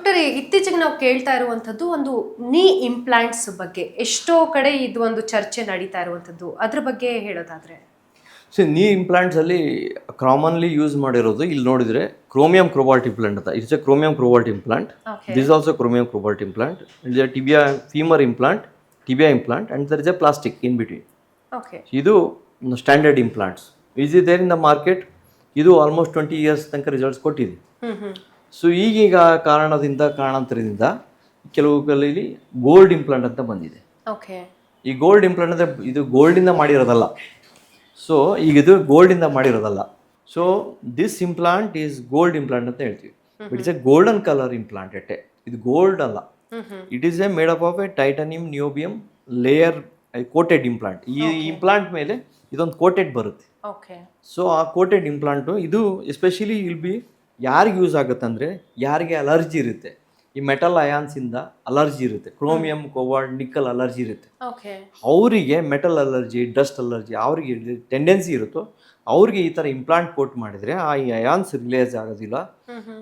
Doctor, ಇತ್ತೀಚೆಗೆ ನಾವು ಕೇಳ್ತಾ ಇರುವಂಥದ್ದು ಒಂದು ನೀ ಇಂಪ್ಲಾಂಟ್ಸ್ ಬಗ್ಗೆ. ಎಷ್ಟೋ ಕಡೆ ಇದು ಒಂದು ಚರ್ಚೆ ನಡೀತಾ ಇರುವಂಥದ್ದು, ಅದ್ರ ಬಗ್ಗೆ ಹೇಳೋದಾದ್ರೆ. ಸೊ ನೀ ಇಂಪ್ಲಾಂಟ್ಸಲ್ಲಿ ಕಾಮನ್ಲಿ ಯೂಸ್ ಮಾಡಿರೋದು ಇಲ್ಲಿ ನೋಡಿದರೆ ಕ್ರೋಮಿಯಂ ಕ್ರೋಬಾಲ್ಟ್ ಇಂಪ್ಲಾಂಟ್ ಅಂತ. It's a chromium cobalt implant. This also chromium cobalt implant. It's a tibia femur implant, tibia implant, and there is a plastic in between. Okay. ಇದು standard implants is there in the market. ಇದು almost 20 years ತನಕ results ಕೊಟ್ಟಿದೆ. So ಈಗೀಗ ಕಾರಣಾಂತರದಿಂದ ಕೆಲವು ಕಲೀಲಿ gold implant ಅಂತ ಬಂದಿದೆ. Okay. ಈ ಗೋಲ್ಡ್ ಇಂಪ್ಲಾಂಟ್ ಅಂದರೆ ಇದು ಗೋಲ್ಡಿಂದ ಮಾಡಿರೋದಲ್ಲ. ಸೊ ಈಗ ಇದು ಗೋಲ್ಡಿಂದ ಮಾಡಿರೋದಲ್ಲ. So this implant is gold implant ಅಂತ ಹೇಳ್ತೀವಿ. It's a golden colour implant ಎಟ್ಟೆ. ಇದು ಗೋಲ್ಡ್ ಅಲ್ಲ. It is a made up of a titanium niobium layer coated implant. ಈ ಇಂಪ್ಲಾಂಟ್ ಮೇಲೆ ಇದೊಂದು ಕೋಟೆಡ್ ಬರುತ್ತೆ. ಓಕೆ. ಸೊ ಆ ಕೋಟೆಡ್ ಇಂಪ್ಲಾಂಟು ಇದು ಎಸ್ಪೆಷಲಿ ವಿಲ್ ಬಿ ಯಾರಿಗೆ ಯೂಸ್ ಆಗುತ್ತೆ ಅಂದರೆ ಯಾರಿಗೆ ಅಲರ್ಜಿ ಇರುತ್ತೆ, ಈ ಮೆಟಲ್ ಅಯಾನ್ಸಿಂದ ಅಲರ್ಜಿ ಇರುತ್ತೆ, ಕ್ರೋಮಿಯಂ ಕೋಬಾಲ್ಟ್ ನಿಕ್ಕಲ್ ಅಲರ್ಜಿ ಇರುತ್ತೆ, ಅವರಿಗೆ ಮೆಟಲ್ ಅಲರ್ಜಿ, ಡಸ್ಟ್ ಅಲರ್ಜಿ ಅವ್ರಿಗೆ ಟೆಂಡೆನ್ಸಿ ಇರುತ್ತೋ ಅವ್ರಿಗೆ ಈ ಥರ ಇಂಪ್ಲಾಂಟ್ ಕೋಟ್ ಮಾಡಿದರೆ ಆ ಅಯಾನ್ಸ್ ರಿಲೀಸ್ ಆಗೋದಿಲ್ಲ,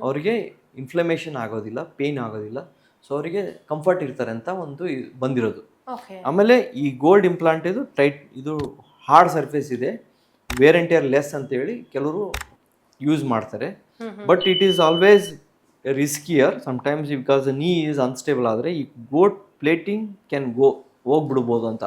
ಅವರಿಗೆ ಇನ್ಫ್ಲಮೇಷನ್ ಆಗೋದಿಲ್ಲ, ಪೇಯ್ನ್ ಆಗೋದಿಲ್ಲ. ಸೊ ಅವರಿಗೆ ಕಂಫರ್ಟ್ ಇರ್ತಾರೆ ಅಂತ ಒಂದು ಬಂದಿರೋದು. ಆಮೇಲೆ ಈ ಗೋಲ್ಡ್ ಇಂಪ್ಲಾಂಟ್ ಇದು ಹಾರ್ಡ್ ಸರ್ಫೇಸ್ ಇದೆ, ವೇರ್ ಆ್ಯಂಡ್ ಟೇರ್ ಲೆಸ್ ಅಂತೇಳಿ ಕೆಲವರು ಯೂಸ್ ಮಾಡ್ತಾರೆ. But it is always riskier sometimes because ನೀ ಈಸ್ ಅನ್ಸ್ಟೇಬಲ್ ಆದರೆ ಈ ಗೋಟ್ ಪ್ಲೇಟಿಂಗ್ ಕ್ಯಾನ್ ಹೋಗ್ಬಿಡ್ಬೋದು ಅಂತ.